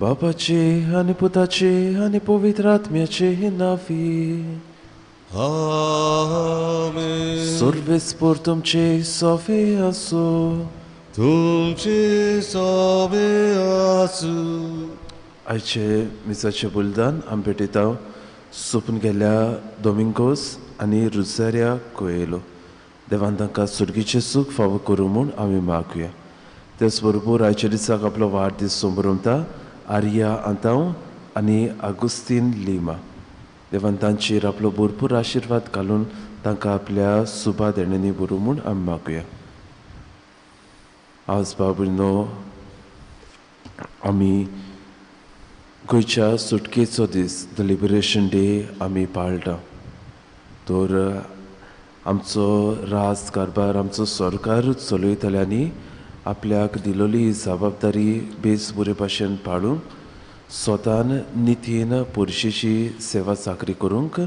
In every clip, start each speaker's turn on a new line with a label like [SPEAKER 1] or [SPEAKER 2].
[SPEAKER 1] बापाचे आणि पुताचे आणि पवित्र आत्म्याचे नावी
[SPEAKER 2] आमेन.
[SPEAKER 1] सर्वेस्पर तुमचे सोफे असो.
[SPEAKER 2] तुमचे सोबे आसू.
[SPEAKER 1] आयचे मिसाचे बलिदान आमी पेटयता सोपून गेल्या दोमिंगोस आनी रुसारिया कोयेलो. देवान तांकां सुर्गीचें सूख फावो करूं म्हूण आमी मागुया. तेच बरोबर आयच्या दिसाक आपलो वाडदीस संभ्रमता आर्या आंताव आनी आगुस्तीन लिमा. देवान तांचेर आपलो भरपूर आशिर्वाद घालून तांकां आपल्या सुभा देण्यानी बरोव म्हूण आमी मागुया. आज बाबूनो आमी गोंयच्या सुटकेचो दीस द लिबरेशन डे आमी पाळटा. तर आमचो राज कारबार आमचो सरकारूच चलयतल्यांनी आपल्याक दिलोली जबाबदारी बेस बरे भाशेन पाळूंक स्वतान नितीन पोरशेची सेवा चाकरी करूंक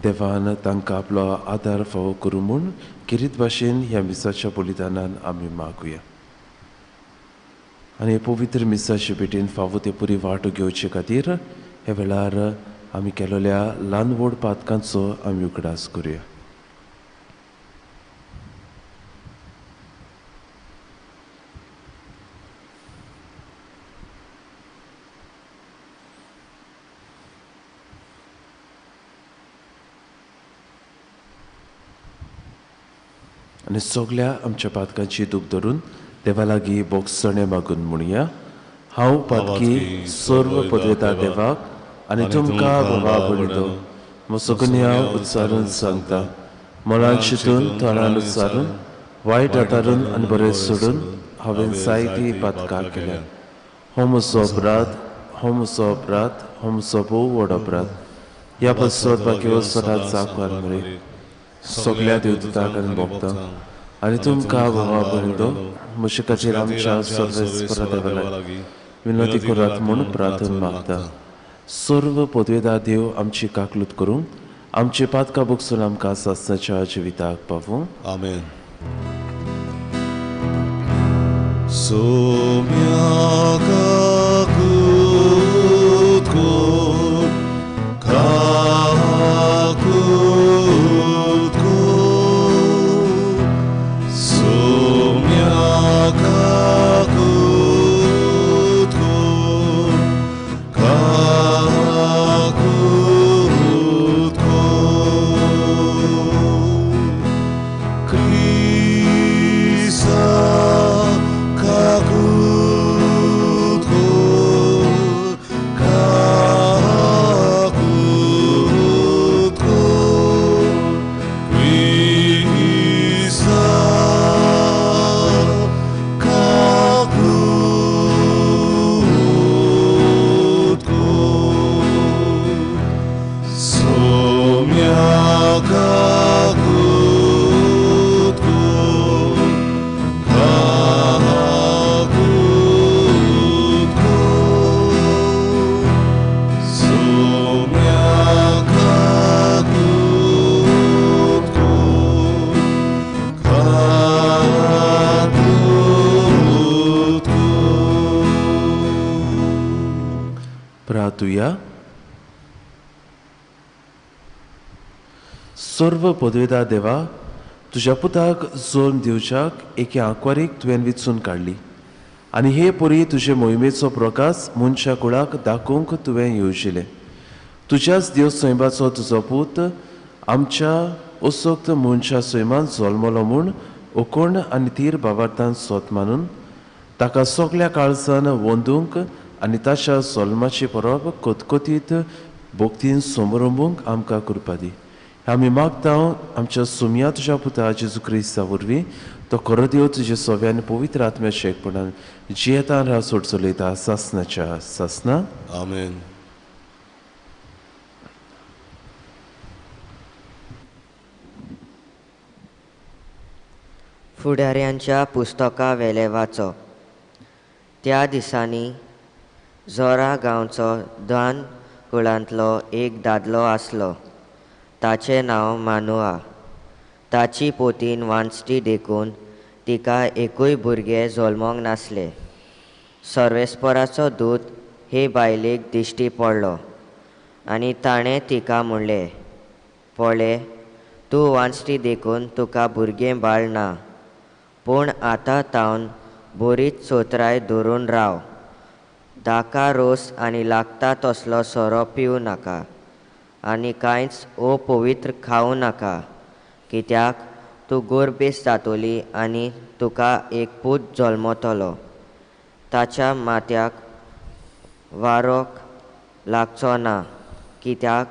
[SPEAKER 1] देवान तांकां आपलो आदार फावो करूं म्हूण किरीत भाशेन ह्या मिसाच्या बलिदानान आमी मागुया. आनी पवित्र मिसाचे भेटेन फावो ते पुरी वाटो घेवचे खातीर हे वेळार आमी केलोल्या ल्हान व्हड पातकांचो आमी उगडास करुया. आनी सगळ्या आमच्या पातकांची दूख धरून देवा लागीं बोगसणे मागून म्हणुया. हांव पातकी सर्व पदवेदार देवाक आनी तुमकां बाबा बळिदो म्हसोगुन्या उच्चारून सांगता. मोलान चिंतून तोंडान उच्चारून वायट आदारून आनी बरें सोडून हांवें जायतीं पातकां केल्या. हो म्हजो अपराध, हो म्हजो अपराध, हो म्हजो भोव व्हड अपराध. ह्या पसत बाकी सदांच जागवार मरे सगळ्या देवदूतांक आनी भोगतांक आनी तुमकां बाबा बळिदो म्हजे खातीर आमच्या सर्वेस्परा देवा लागीं विनंती करात म्हूण प्रार्थना मागता. सर्व पदवेदार देव आमची काकलूत करूंक आमचे पातकां भोगसून आमकां सासणाच्या जिविताक पावूं.
[SPEAKER 2] आमेन. सोम्या काकूत कोर काकूत कोर सोम्या काकूत कोर काकूत कोर क्रिसा
[SPEAKER 1] प्रार्थुया. सर्व पदवेदार देवा, तुज्या पुताक जोन दिवच्याक एके आंकवारीक तुवें विचून काडली आनी हे परी तुजे मोहिमेचो प्रकाश मनशा कुळाक दाखोवंक तुवें येवजिलें. तुज्याच देव सैमाचो तुजो पूत आमच्या असोक्त मनशा सैमान जल्मलो म्हूण ओकोण आनी तीर भावार्थान सोत मानून ताका सगळ्या काळजान वंदूंक आनी ताच्या जल्माची परब कोतकोतीत भोक्तीन समरंभूंक आमकां कृपा दी. आमी मागतां आमच्या सुमया तुज्या पुता जेजू क्रिस्ता वरवीं तो खरो देव तुजे सोव्यान पवित्र आत्म्या शेकपणान जियेतान राव सोड चलयता सासनाच्या सासना
[SPEAKER 2] Amen.
[SPEAKER 3] फुडाऱ्यांच्या पुस्तका वेले वाचप. त्या दिसांनी जोरा गांवचो दान कुळांतलो एक दादलो आसलो. ताचें नांव मानुआ. ताची पोतीन वांचटी देखून तिका एकूय भुरगें जल्मोंक नासलें. सर्वेस्पराचो दूत हे बायलेक दिश्टी पडलो आनी ताणें तिका म्हणलें, पळय, तूं वांचटी देखून तुका भुरगें बाळ ना. पूण आतां तावन बरीच चोत्राय धरून राव. दाका रोस आनी लागता तसलो सोरो पिवू नाका आनी कांयच अपवित्र खावं नाका, कित्याक तूं गोरबेस जातली आनी तुका एक पूत जल्मतलो. ताच्या माथ्याक वारोक लागचो ना, कित्याक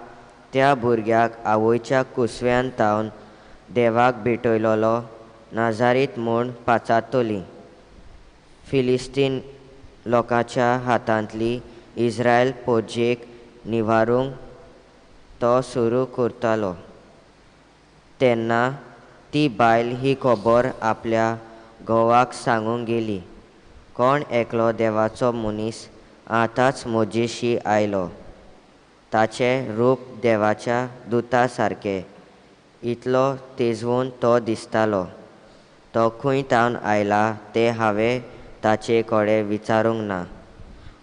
[SPEAKER 3] त्या भुरग्याक आवयच्या कुसव्यान तावन देवाक भेटयलोलो नाजारीत म्हूण पाचातली. फिलिस्तीन लोकांच्या हातांतली इस्रायल पोजेक निवारूंक तो सुरू करतालो. तेन्ना ती बायल ही खबर आपल्या घोवाक सांगूंक गेली, कोण एकलो देवाचो मनीस आतांच म्हजेशी आयलो. ताचें रूप देवाच्या दुता सारकें, इतलो तेजवून तो दिसतालो. तो खंय तावन आयला तें हांवें ताचे कडेन विचारूंक ना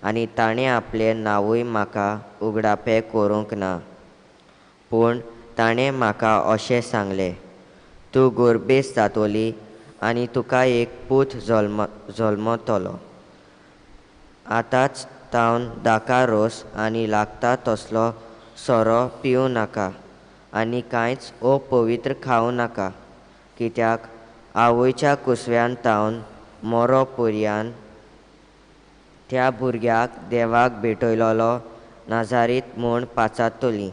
[SPEAKER 3] आनी ताणें आपलें नांवूय म्हाका उगडापें करूंक ना. पूण ताणें म्हाका अशें सांगलें, तूं गोरबेस जातली आनी तुका एक पूत जल्मतलो. आतांच तावन दाका रोस आनी लागता तसलो सोरो पिवूं नाका आनी कांयच अपवित्र खावं नाका, कित्याक आवयच्या कुसव्यान तावन मोरो पर्यान त्या भुरग्याक देवाक भेटयलोलो नाजारीत म्हूण पाचातली.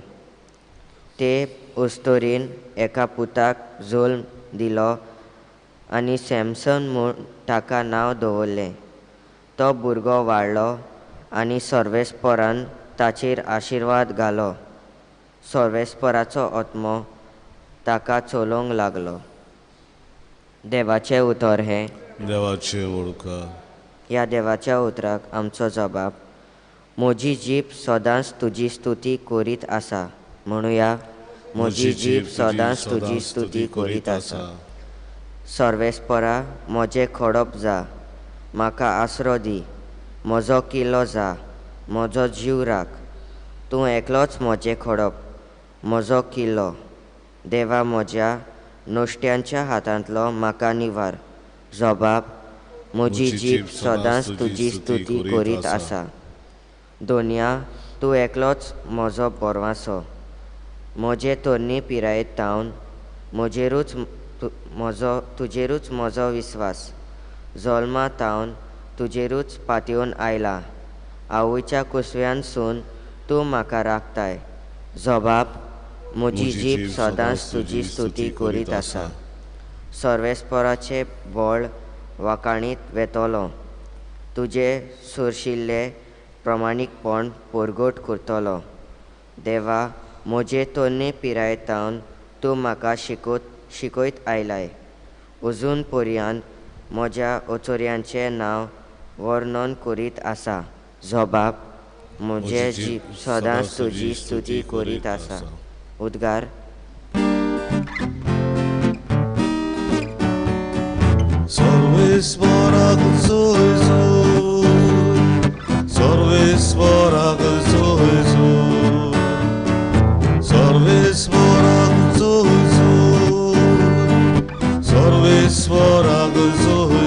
[SPEAKER 3] ते उस्तोरीन एका पुताक जल्म दिलो आनी सॅमसन म्हूण ताका नांव दवरलें. तो भुरगो वाडलो आनी सर्वेस्परान ताचेर आशिर्वाद घालो. सर्वेस्पराचो आत्मो ताका चलोवंक लागलो. देवाचें उतर हें.
[SPEAKER 2] देवाचे वळखा.
[SPEAKER 3] ह्या देवाच्या उतराक आमचो जबाब. म्हजी जीब सदांच तुजी स्तुती करीत आसा. म्हणुया, म्हजी जीब सदांच तुजी स्तुती करीत आसा. सर्वेस्परा, म्हजें खडप जा, म्हाका आसरो दी. म्हजो किल्लो जा, म्हजो जीव राख. तूं एकलोच म्हजें खडप, म्हजो किल्लो. देवा, म्हज्या नोश्ट्यांच्या हातांतलो म्हाका निवार. जबाब. म्हजी जीब सदांच तुजी स्तुती करीत आसा. दोनया, तूं एकलोच म्हजो बोरवांसो. म्हजे तरणी पिरायेंत तावन तुजेरूच म्हजो विस्वास. जल्मा तावन तुजेरूच पातयेवन आयला. आवयच्या कुसव्यानसून तूं म्हाका राखताय. जबाब. म्हजी जीब सदांच तुजी स्तुती करीत आसा. सर्वेस्पराचें बळ वाकाणीत वेतलो. तुजे सुरशिल्ले प्रमाणीकपण परगट करतलो. देवा, म्हजे तरणे पिरायेंत तावन तूं म्हाका शिकयत आयलाय. अजून पर्यंत म्हज्या अचोर्यांचें नांव वर्णन करीत आसा. जबाब. म्हजे जीब सदांच तुजी स्तुती करीत आसा. उद्गार.
[SPEAKER 2] सर्वेस्पराक जोय, सर्वेस्पराक जोय, सर्वेस्पराक जोय, सर्वेस्पराक जोय.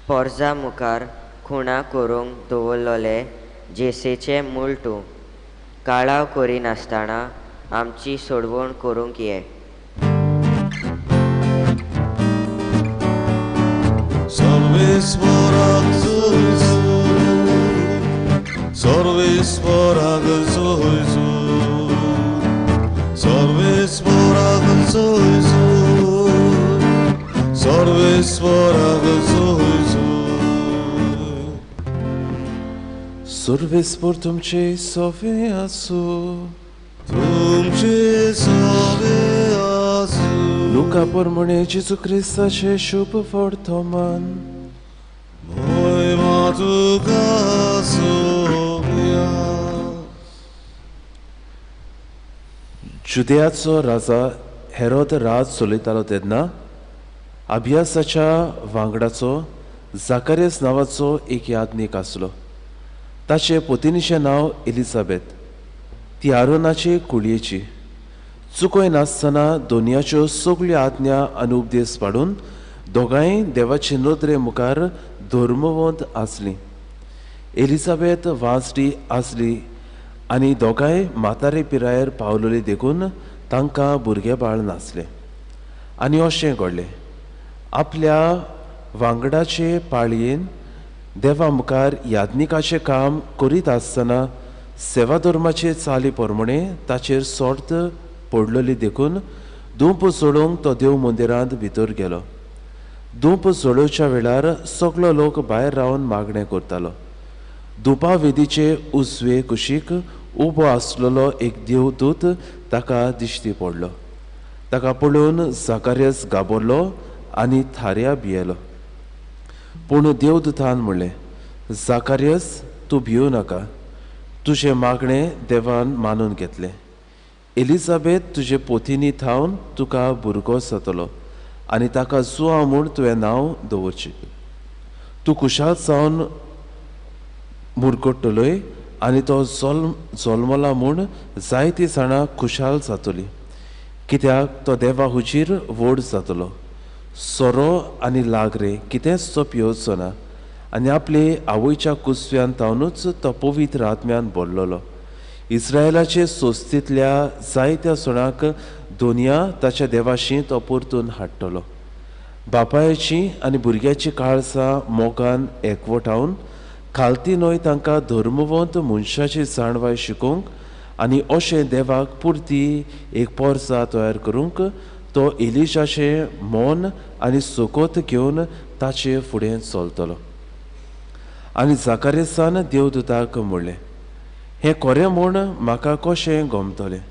[SPEAKER 3] पोरजा मुखार खुणा करूंक दवरलोले जेसेचे मूळ तूं. काळाव करिनासतना आमची सोडवण करूंक ये.
[SPEAKER 2] सर्वेस्पराक जोय, सर्वेस्पराक जोय, सर्वेस्वरागसो सर्वेस्वरागसो
[SPEAKER 1] सर्वेस्पर तुमचे सोवे आसू
[SPEAKER 2] तुमचे सवे आसू
[SPEAKER 1] लुका प्रमाणे जेजू क्रिस्ताचे शुभ वर्तमान
[SPEAKER 2] मोहिमा तुका सोव्या
[SPEAKER 1] जुदेयाचो राजा हेरोद राज चलयतालो तेन्ना अभियासाच्या वांगडाचो जाकारियास नांवाचो एक याज्ञीक आसलो. ताचे पत्नीचें नांव एलिझाबेथ. ती आरोनाची कुळयेची. चुकोय नासतना दोनयाच्यो सगळ्यो आज्ञा आनी उपदेश पाडून दोगांय देवाचे नदरे मुखार धर्मवंत आसलीं. एलिझाबेथ वांसडी आसली आनी दोगांय म्हातारे पिरायेर पावलेली देखून तांकां भुरगे बाळ नासलें. आनी अशें घडलें, आपल्या वांगडाचे पाळयेन देवा मुखार याज्ञिकाचें काम करीत आसतना सेवा धर्माचे चाली प्रमाणे ताचेर सर्त पडलेली देखून धूप सोडूंक तो देव मंदिरांत भितर गेलो. धूप सोडोवच्या वेळार सगळो लोक भायर रावन मागणें करतालो. धुपा वेदीचे उजवे कुशीक उबो आसलेलो एक देवदूत ताका दिश्टी पडलो. ताका पळोवन जाकारियास घाबरलो आनी थाऱ्या भियेलो. पूण देवदूतान म्हणलें, जाकारियास तूं भियो नाका, तुजें मागणें देवान मानून घेतलें. एलिझाबेथ तुजे पोतिनी थावन तुका भुरगो जातलो आनी ताका जुआ म्हूण तुवें नांव दवरचें. तूं कुशाल जावन मुरगडटलोय आनी तो जल्मला म्हूण जायतीं जाणां खुशाल जातलीं, कित्याक तो देवा हुजीर व्हड जातलो. सोरो आनी लागरे कितेंच तो पिवचो ना आनी आपले आवयच्या कुसव्यान थावनूच तो पवित्र आत्म्यान भरलेलो. इस्रायलाचे सोस्तींतल्या जायत्या सणाक दोनया ताच्या देवाशी तो परतून हाडटलो. बापायची आनी भुरग्याची काळजां मोगान एकवटावन खालती न्हय तांकां धर्मवंत मनशाची जाणवाय शिकोवंक आनी अशें देवाक पुर्ती एक पोरसा तयार करूंक तो एलिशाचें मोन आनी सोकोत घेवन ताचे फुडें चलतलो. आनी जाकारियासान देवदूताक म्हणलें, हें खरें म्हूण म्हाका कशें गमतलें?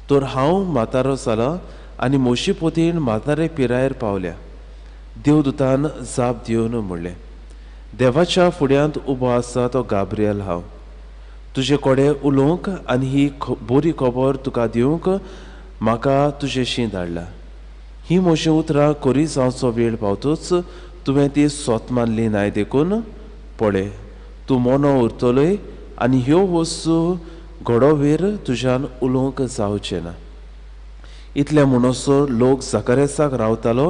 [SPEAKER 1] तर हांव म्हातारो जाला आनी म्हजी पोतीन म्हातारे पिरायेर पावल्या. देवदूतान जाप दिवन म्हणलें, देवाच्या फुड्यांत उबो आसा तो गाब्रियल हांव. तुजे कडेन उलोवंक आनी ही बरी खबर तुका दिवंक म्हाका तुजेशी धाडला. ही म्हजी उतरां खरी जावचो वेळ पावतूच तुवें ती सोत मानली नाय देखून पळय, तूं मोनो उरतलोय आनी ह्यो वस्तू घडोवेर तुज्यान उलोवंक जावचें ना. इतलें म्हणसर लोक जाकारियासाक रावतालो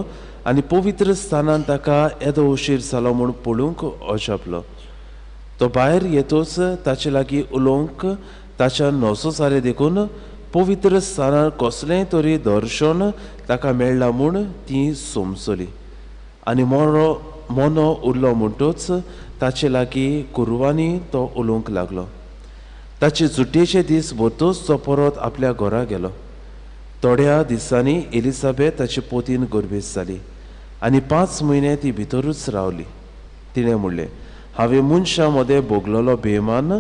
[SPEAKER 1] आनी पवित्र स्थानान ताका येदो उशीर जालो म्हूण पळोवंक अजापलो. तो भायर येतूच ताचे लागीं उलोवंक ताच्यान नसो जालें देखून पवित्र स्थानार कसलेंय तरी दर्शन ताका मेळ्ळां म्हूण ती समजली. आनी मोनो उरलो म्हणटूच ताचे लागीं कुरवांनी तो उलोवंक लागलो. ताचे सुटयेचे दीस भरतूच तो परत आपल्या घरा गेलो. थोड्या दिसांनी एलिझाबेथ ताची पोतीन गर्भीत जाली आनी 5 म्हयने ती भितरूच रावली. तिणें म्हणलें, हांवें मनशां मदें भोगलेलो बेमान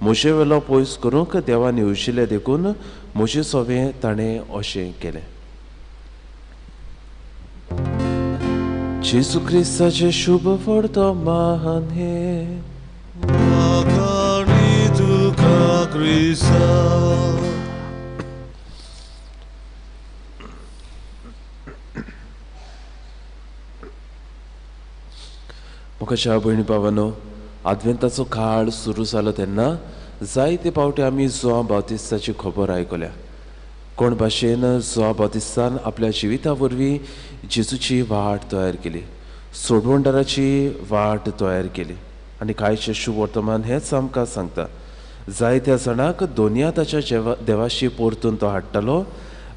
[SPEAKER 1] म्हजे वेलो पयस करूंक देवान येवशिल्लें देखून म्हजें सवें ताणें अशें केलें. जेजू क्रिस्ताचें शुभ वर्तमान हें
[SPEAKER 2] आकाणी तुका क्रिस्ता
[SPEAKER 1] मोगाच्या भयणी भावांनो, आद्वेंताचो काळ सुरू जालो तेन्ना जायते फावटी आमी जोआ बावतिस्ताची खबर आयकल्या. कोण भाशेन जोआ बावतिस्तान आपल्या जिविता वरवीं जेजूची वाट तयार केली, सोडवणदाराची वाट तयार केली. आनी कांयचे शुभ वर्तमान हेंच आमकां सांगता. जायत्या जाणांक दोनया ताच्या देवाशी परतून तो हाडटलो,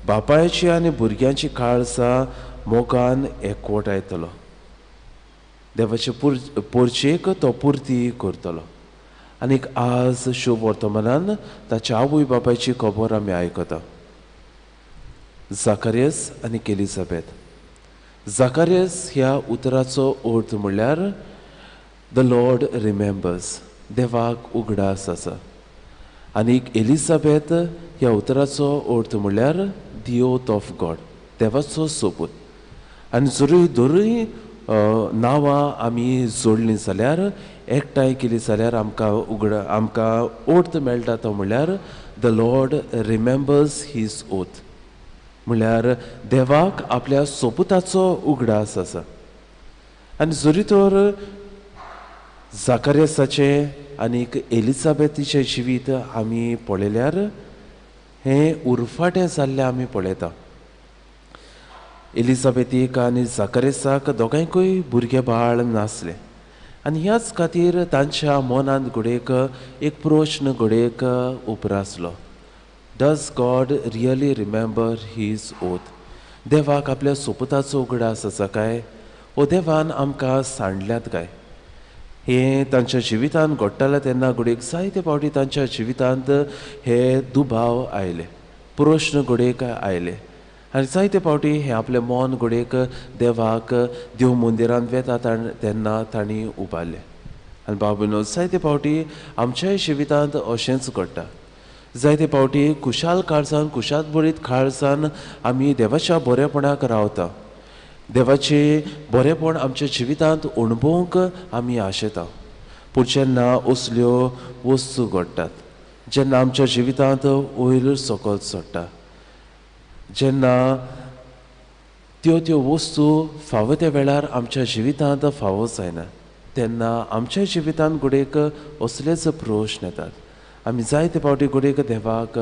[SPEAKER 1] बापायची आनी भुरग्यांची काळजां मोगान एकवटायतलो. देवाचे पोरचेक तो पुर्ती करतलो. आनीक आज शुभ वर्तमानान ताच्या आवय बापायची खबर आमी आयकता. झाकरियस आनी एलिझाबेथ. झाकरियस ह्या उतराचो अर्थ म्हणल्यार द लॉर्ड रिमेंबर्स, देवाक उगडास आसा. आनी एलिझाबेथ ह्या उतराचो अर्थ म्हणल्यार दी ओथ ऑफ गॉड, देवाचो सोपूत. आनी जरूय दोनूय नांवां आमी जोडलीं जाल्यार एकठांय केली जाल्यार आमकां अर्थ मेळटा तो म्हणल्यार the Lord remembers his oath, म्हणल्यार देवाक आपल्या सोपुताचो उगडास आसा. आनी जरी तर झाकरियसाचे आनीक एलिझाबेथीचें जिवीत आमी पळयल्यार हें उरफाटें जाल्लें आमी पळयता. एलिझाबेथीक आनी झाकरियसाक दोगांयकूय भुरगे बाळ नासलें. आनी ह्याच खातीर तांच्या मनांत घोडेक एक प्रश्न घोडेक उपरासलो, does God really remember his oath? देवाक आपल्या सोपुताचो उगडास आसा काय, ओ देवान आमकां सांडल्यात काय? हें तांच्या जिवितांत घडटालें तेन्ना घोडेक जायते फावटी तांच्या जिवितांत हे दुबाव आयले, प्रश्न घोडेक आयले. आनी जायते फावटी हें आपलें मन घोडेक देवाक देव मंदिरांत वेता तेन्ना तांणी उबारलें. आनी बाबूनो जायते फावटी आमच्याय जिवितांत अशेंच घडटा. जायते फावटी खुशाल काळजान, कुशाल बरीत काळजान आमी देवाच्या बरेपणाक रावता. देवाचें बरेपण आमच्या जिवितांत अणभवूंक आमी आशेता. पूण जेन्ना असल्यो वस्तू घडटात, जेन्ना आमच्या जिवितांत वयर सकयल चडटा, जेन्ना त्यो वस्तू फावो त्या वेळार आमच्या जिवितांत फावो जायना, तेन्ना आमच्या जिवितांत घोडेक असलेच प्रश्न येतात. आमी जायते फावटी घोडेक देवाक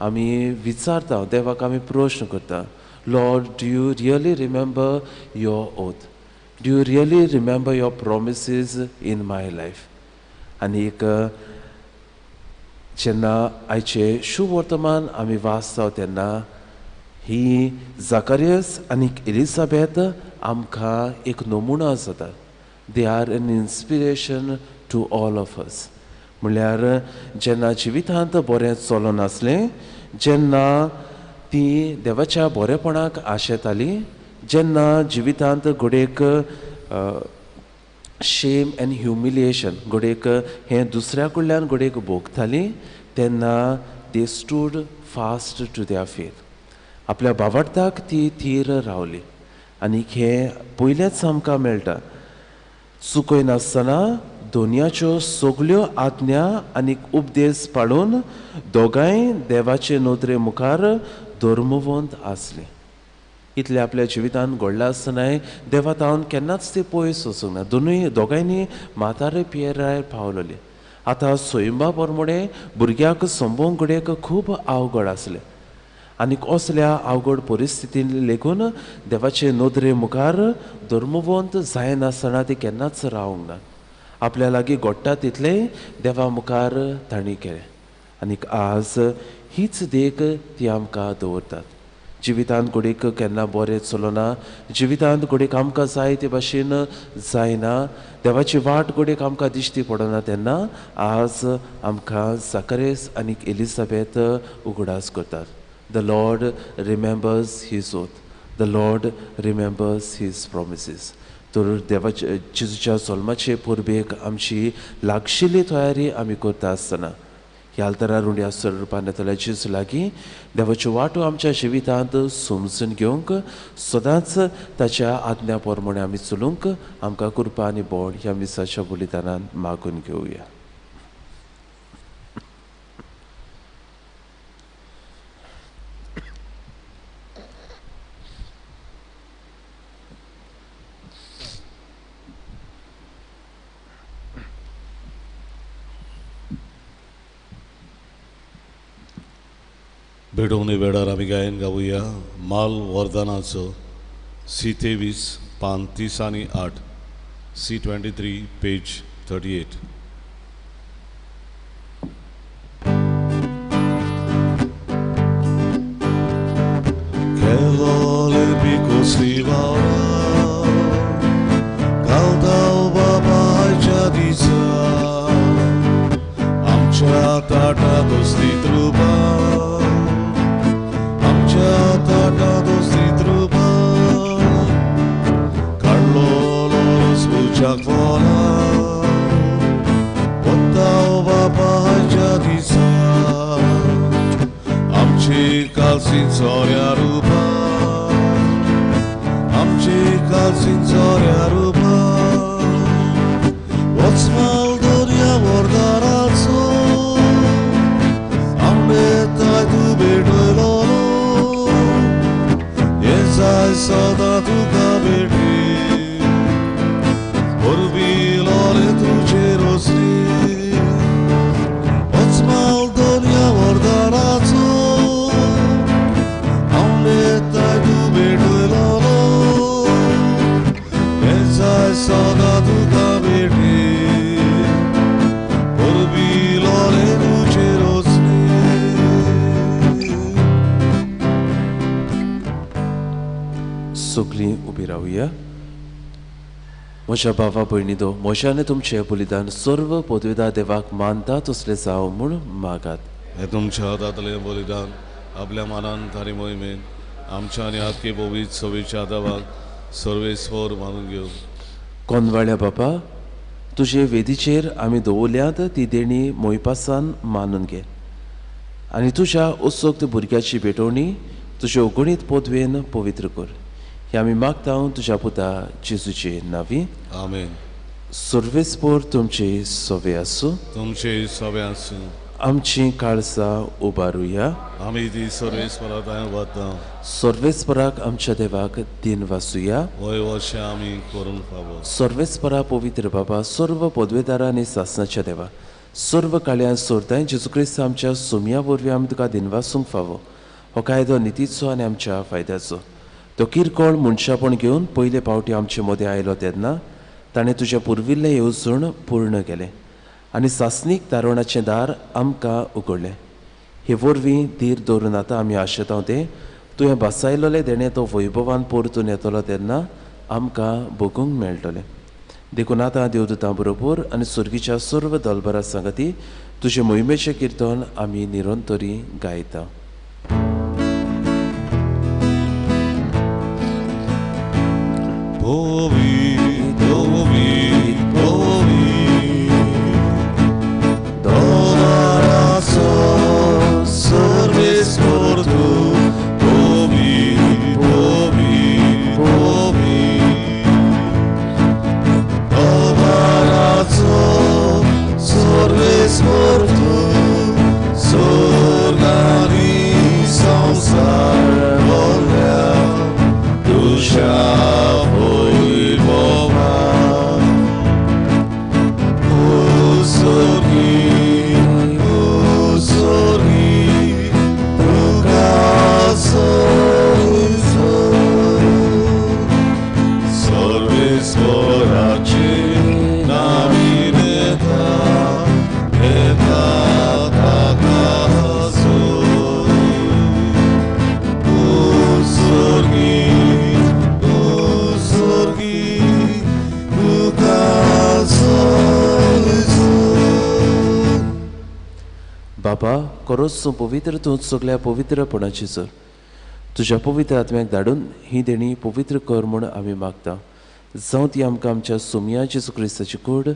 [SPEAKER 1] आमी विचारता, देवाक आमी प्रश्न करता, Lord do you really remember your oath? Do you really remember your promises in my life? आनीक जेन्ना आयचे शुभ वर्तमान आमी वाचता तेन्ना ही झाकरियस आनी एलिझाबेथ आमकां एक नमुना जाता. They are an inspiration to all of us. म्हणल्यार जेन्ना जिवितांत बरें चलनासलें, जेन्ना ती देवाच्या बरेपणाक आशेताली, जेन्ना जिवितांत घोडेक शेम एंड ह्युमिलिएशन घोडेक हें दुसऱ्या कडल्यान घोडेक भोगताली, तेन्ना they stood fast to their faith. आपल्या भावार्थाक ती थीर रावली. आनी हें पयलेंच आमकां मेळटा, चुकय नासतना दोनयाच्यो सगल्यो आज्ञा आनीक उपदेश पाळून दोगांय देवाचे नदरे मुखार धर्मवंत आसलीं. इतलें आपल्या जिवितांत घडलां आसतनाय देवातावन केन्नाच ती पयस वचूंक ना. दोगांयनी म्हातारे पियेराय पावलेलीं. आतां स्वयंबा प्रमाणे भुरग्याक संभोवंक घडयेक खूब अवघड आसलें. आनीक असल्या अवघड परिस्थितीन लेगून देवाचे नदरे मुखार धर्मवंत जायनासतना ती केन्नाच रावंक ना. आपल्या लागीं घडटा तितलें देवा मुखार तांणी केलें. आनीक आज हीच देख ती आमकां दवरतात. जिवितांत घोडेक केन्ना बरें चलना, जिवितांत घोडेक आमकां जाय ते भाशेन जायना, देवाची वाट घोडेक आमकां दिश्टी पडना, तेन्ना आज आमकां झाकरियस आनी एलिझाबेथ उगडास करतात. The Lord remembers his oath, the Lord remembers his promises. तर देवाच्या जेजूच्या जल्माचे पुर्बेक आमची लागशिल्ली तयारी आमी करता आसतना ह्या आल्तारार रुंड्या स्वरुपान येतल्या जेजू लागीं देवाच्यो वाटो आमच्या जिवितांत समजून घेवंक, सदांच ताच्या आज्ञा प्रमाणे आमी चलूंक आमकां कृपा आनी बोड ह्या मिसाच्या बलिदानान मागून घेवया.
[SPEAKER 2] बेडवणे वेळार आमी गायन गावुया माल वर्धनाचो C23 पान 30 आनी 8, C23 page 38. Che vole pico stivara Caldau babaicia di sa Amcia tata dosti truba Amcia tata jak wola, oddał babacia disa, amci calcinzoria ruba, amci calcinzoria ruba, otsmal doria vordaralso, ambetai tu bedolo, yesai sada tu kabedi. Orbilore tu cerosni, otsmal donia vordanazzo, aunetta tu bedulolo, esai sada tu kabedi. Orbilore tu cerosni.
[SPEAKER 1] सगळीं उबी रावया. म्हज्या भावा भयणीदो, म्हज्यान तुमचें बलिदान सर्व पदवीदार देवाक मानता तसलें जावं म्हूण मागात.
[SPEAKER 2] हे तुमच्या हातांतलें बलिदान आपल्या मानान थारी मोहिमेन आमच्या आनी आख्खे बोवीत सवेच्या देवाक सर्वेस्वर मानून घेवं.
[SPEAKER 1] कोनवाळ्या बापा, तुजे वेदीचेर आमी दवरल्यात ती देणी मोयपासान मानून घे आनी तुज्या उत्सुक्त भुरग्याची भेटवणी तुजे अगणीत पदवेन पवित्र कर. हे आमी मागता तुज्या पुता जेजूचे नांवी.
[SPEAKER 2] आमेन.
[SPEAKER 1] सर्वेस्पर तुमचे सवे आसूं.
[SPEAKER 2] तुमचे सवे आसूं.
[SPEAKER 1] आमची काळजां उबारुया.
[SPEAKER 2] आमी ती सर्वेस्पराक वता.
[SPEAKER 1] सर्वेस्पराक आमच्या देवाक दिन वासुया.
[SPEAKER 2] वय वर्ष आमी करूंक फावो.
[SPEAKER 1] सर्वेस्परा पवित्र बाबा, सर्व पदवेदारा आनी सासणाच्या देवा, सर्व काळ्यान सोरताय जेजू क्रिस्त आमच्या सुमया वरवीं आमी तुका दिनवासूंक फावो. हो कायदो नितीचो आनी आमच्या फायद्याचो. तो किरकोळ मनशापण घेवन पयले फावटी आमचे मदें आयलो तेन्ना ताणें तुजें पुर्विल्लें येवजण पूर्ण केलें आनी सासणीक दारोणाचें दार आमकां उगडलें. हे वरवीं धीर दवरून आतां आमी आशेतां तें तुवें बसायलोले देणें तो वैभवान परतून येतलो तेन्ना आमकां भोगूंक मेळटलें. देखून आतां देवदूतां बरोबर आनी सुर्गीच्या सर्व दलबरा सांगती तुजे मोहिमेचें किर्तन आमी निरंतरी गायता.
[SPEAKER 2] Povit, povit, povit, doaraso सर्वेस्पर tu, povit, povit, povit, doaraso सर्वेस्पर tu, sorgani samsar volea, dusha
[SPEAKER 1] बाबा, करोस पवित्र तूं सगळ्या पवित्रपणाची जर तुज्या पवित्र आत्म्याक धाडून ही देणी पवित्र कर म्हूण आमी मागता. जावं ती आमकां आमच्या सुमया जेजू क्रिस्ताची कूड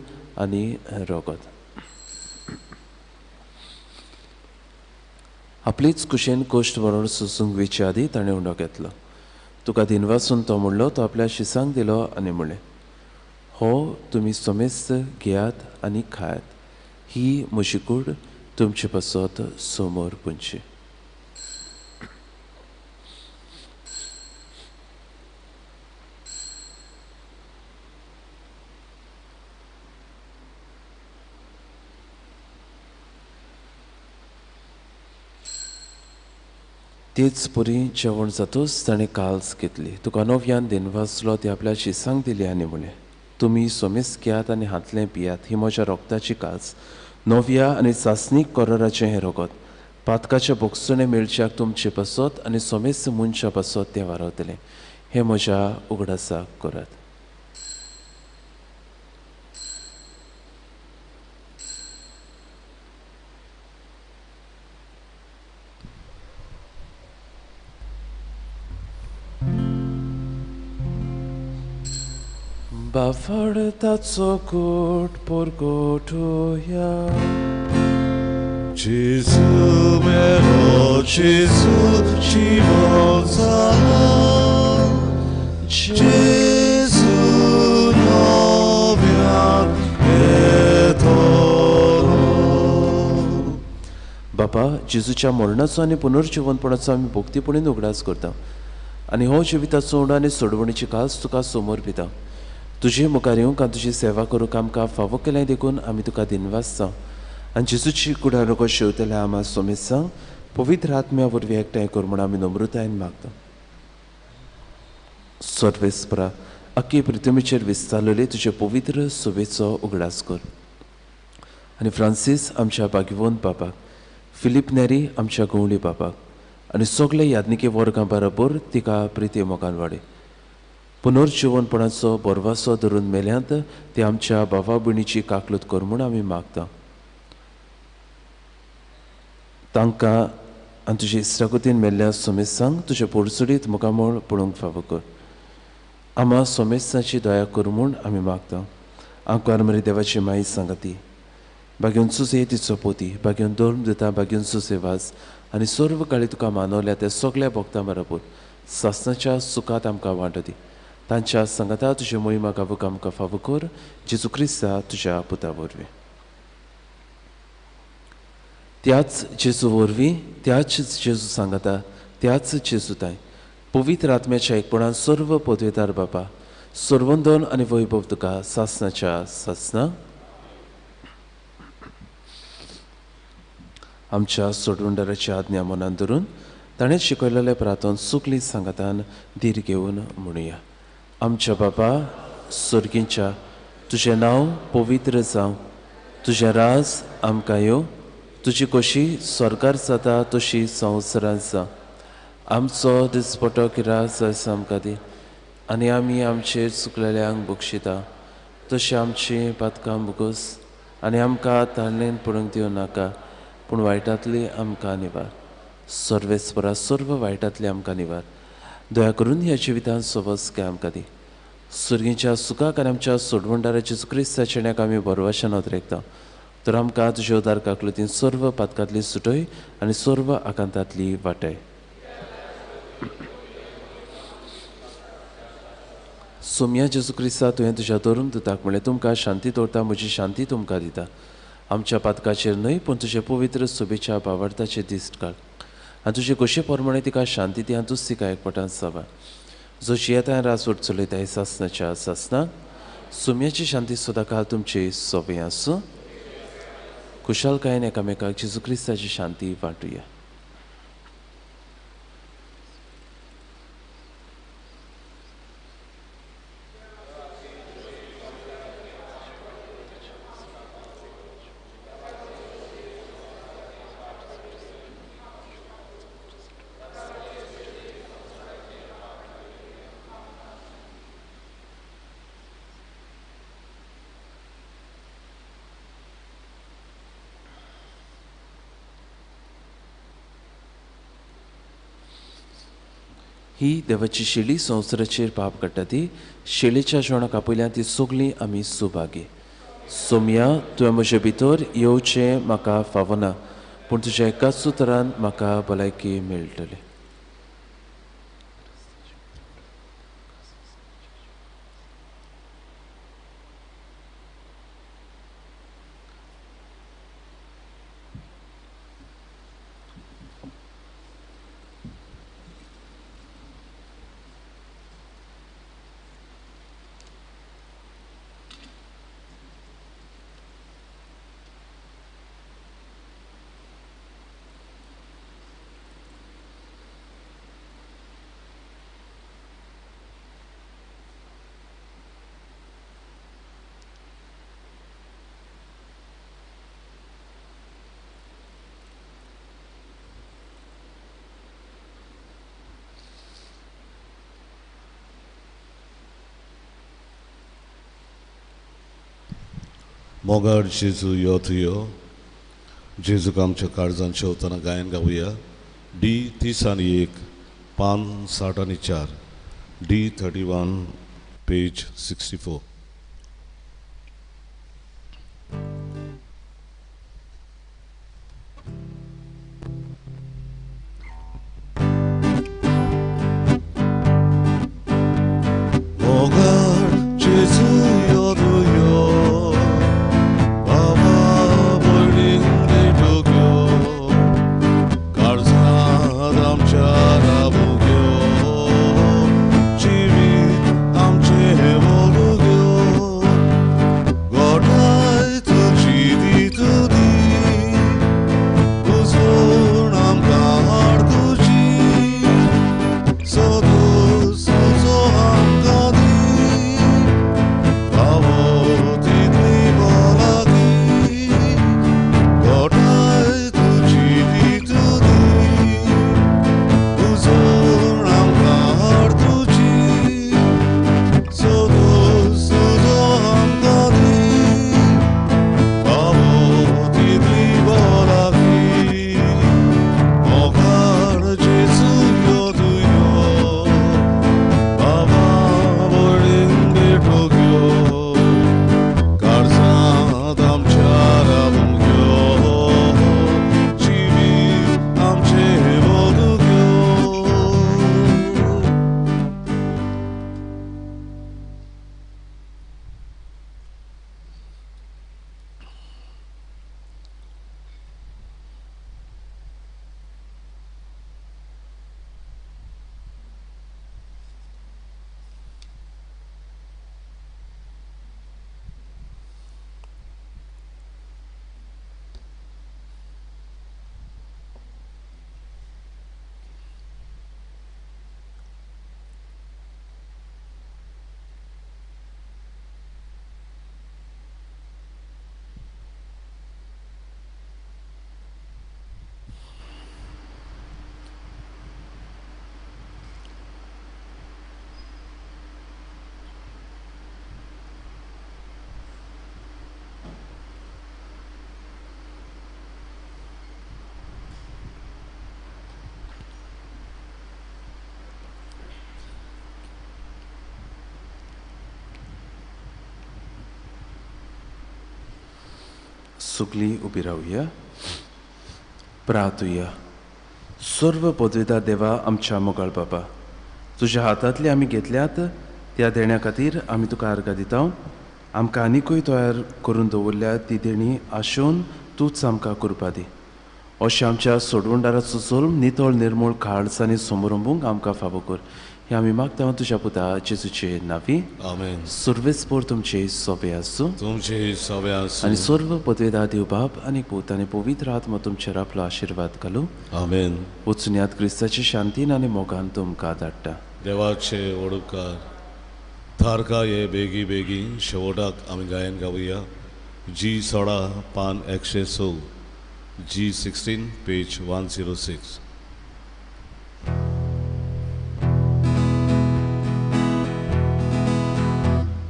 [SPEAKER 1] आनी रोगत. आपलीच कुशेन कोश्ट व्हरून सोसूंक वेचे आदी ताणें उंडो घेतलो. तुका दिनवासून तो म्हणलो, तो आपल्या शिसांक दिलो आनी म्हणलें, हो तुमी समेस्त घेयात आनी खायात. ही म्हजी कूड तुमचे पासत समोर पुंची. तेच परी जेवण जातूच ताणें काल्स घेतली. तुका नव्यान दिनवासलो ती आपल्या शिसांक दिली आनी म्हणलें, तुमी सोमेस घेयात आनी हातलें पियात. ही म्हज्या रोगताची काल्स, नव्या आनी सासणीक कोराराचें हें रोगत. पातकाच्या बोगसणे मेळच्याक तुमचे पासत आनी सोमेस मनशा पासत तें वारवतलें. हें म्हज्या उगडासाक करात. Bavartaco curt porgotuia.
[SPEAKER 2] Gesù mero, Gesù ci volzala, Gesù noviat etoro.
[SPEAKER 1] बापा जेजूच्या मरणाचो आनी पुनर्जीवनपणाचो आमी भोक्तीपणीन उगडास करता आनी हो जिविताचो उंडो आनी सोडवणीची कास तुका समोर भिता. तुजे मुखार येवंक आनी तुजी सेवा करूंक आमकां फावो केलें देखून आमी तुका दिनवासता आनी जेजूची कुडारको शेवतल्या आमा सोमेसा पवित्र आत्म्या वरवीं एकठांय कर म्हूण आमी नम्रतायेन मागता. सर्वेस्परा अख्खे पृथ्वीचेर विस्तारलेले तुजे पवित्र सुबेचो उगडास कर आनी फ्रांसीस आमच्या भाग्यवंत बापाक, फिलीप नेरी आमच्या गवळी बापाक आनी सगळे यादनिके वर्गां बरोबर तिका प्रिती मोगान वाडय. पुनर्जीवनपणाचो बरवासो धरून मेल्यांत ते आमच्या भावा भयणीची काकलूत कर म्हूण आमी मागता. तांकां आनी तुजे इश्टागतीन मेल्ल्या सोमेसांक तुजे पोरसुडीत मुखामोळ पळोवंक फावो कर. आमा सोमेसाची दया कर म्हूण आमी मागता. आंकार मरे देवाची माई सांगाती भाग्योंचो से तिचो पोती भाग्योन धर्म दिता भाग्योंचो सेवास आनी सर्व काळी तुका मानवल्या त्या सगळ्या भक्तां बरोबर सासणाच्या सुखात आमकां वांटो दी. तांच्या संगता तुजे मोहिमा गावूक आमकां फावो कर. जेजू क्रिस्ता तुज्या पुता वरवीं. त्याच जेजू वरवीं त्याच जेजू सांगता त्याच जेजूताय पवित्र आत्म्याच्या एकपणान सर्व पदवेदार बापा सर्वंदन आनी वैभव तुका सासणाच्या सासना आमच्या सोडवंडाराची आज्ञा मनान धरून ताणें शिकयलेले प्रार्थन सुकली सांगातान धीर घेवन म्हणुया. आमच्या बापा सर्गींच्या तुजें नांव पवित्र जावं, तुजें राज आमकां येवं, तुजी कशी स्वर्गार जाता तशी संवसारांत जा. आमचो दिसपटो किरास आयज आमकां दी आनी आमी आमचेर चुकलेल्यांक बक्षिता तशी आमची पातकां मुगोस आनी आमकां ताळणेन पडूंक दिवं नाका पूण वायटांतली आमकां निवार. सर्वेस्परा सर्व वायटांतली आमकां निवार. दया करून ह्या जिवितांत सोबस्के आमकां दी. सुर्गीच्या सुखाक आनी आमच्या सोडवंडाराच्या क्रिस्ताच्या जिणेक आमी बरवाशान उद्रेकता तर आमकां तुज्या उदार काकलुतीन सर्व पातकांतली सुटय आनी सर्व आकांतांतली वाटाय. सोम्या जेजू क्रिस्ता तुवें तुज्या धर्म दिताक म्हणलें तुमकां शांती दवरता म्हजी शांती तुमकां दिता. आमच्या पातकाचेर न्हय पूण तुजे पवित्र सुबेच्या भावार्थाचे दिश्ट काड आनी तुजे कशे प्रमाणे तिका शांती दी आनी तूच तिका एकपटान सांबाळ. जशी येता रासवट चलयता सासणाच्या सासनाक सोम्याची शांती सुद्दां काल तुमची सोबे आसूं. खुशालकायेन एकामेकाक जेजू क्रिस्ताची शांती वांटुया. ही देवाची शेळी संवसाराचेर पाप काडटा ती शेळेच्या जेवणाक आपयल्या ती सगळीं आमी सुभागी. सोम्या तुवें म्हजे भितर येवचें म्हाका फावना पूण तुज्या एकाच उतरान म्हाका भलायकी मेळटली.
[SPEAKER 2] मोगाड जेजू यो तुयो जेजूक आमच्या काळजान शेवताना गायन गावया. D301 पान 64 D31 पेज 64.
[SPEAKER 1] सगळी उभी राहूया. प्रार्थूया. सर्व पदवेदार देवा आमच्या मोगाळ बाबा, तुज्या हातांतले आमी घेतल्यात त्या देण्या खातीर आमी तुका आर्गां दिता. आमकां आनिकूय तयार करून दवरल्या ती देणी आशोवन तूंच आमकां करपा दी. अशें आमच्या सोडवणदाराचो जुल्म नितळ निर्मूळ खाळसांनी समोरंबूंक आमकां फावो कर. हे आमी मागता तुज्या पुता जेजूचे नांवी.
[SPEAKER 2] आमेन.
[SPEAKER 1] सर्वेस्पोर तुमचे सोबे आसूं
[SPEAKER 2] तुमचे सवे आसूं.
[SPEAKER 1] आनी सर्व पदवेदार देव बाब आनी पूत आनी पवित्र आत्मा तुमचेर आपलो आशिर्वाद घालूं.
[SPEAKER 2] आमेन.
[SPEAKER 1] वचून यात क्रिस्ताचे शांतीन आनी मोगान तुमकां धाडटा.
[SPEAKER 2] देवाचे ओडकार थारका ये बेगी बेगी शेवटाक आमी गायन गावया. G16 पान 106, G16 पेज 106.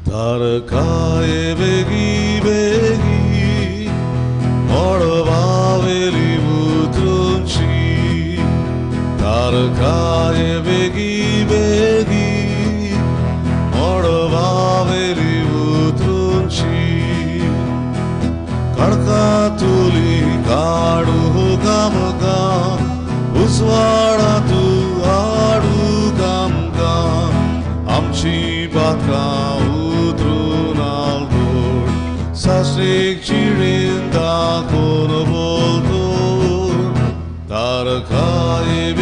[SPEAKER 2] थारका ये बेगी बेगी मोडवावेली उतरूंची. थारका ये बेगी बेगी मोडवावेली उतरूंची. खडका तुली काढू कामका उजवाडा तू आडू कामका. आमची बाका उतरून आलगोड सासरेक चिडीन दाखोन बोलतो. तारका ये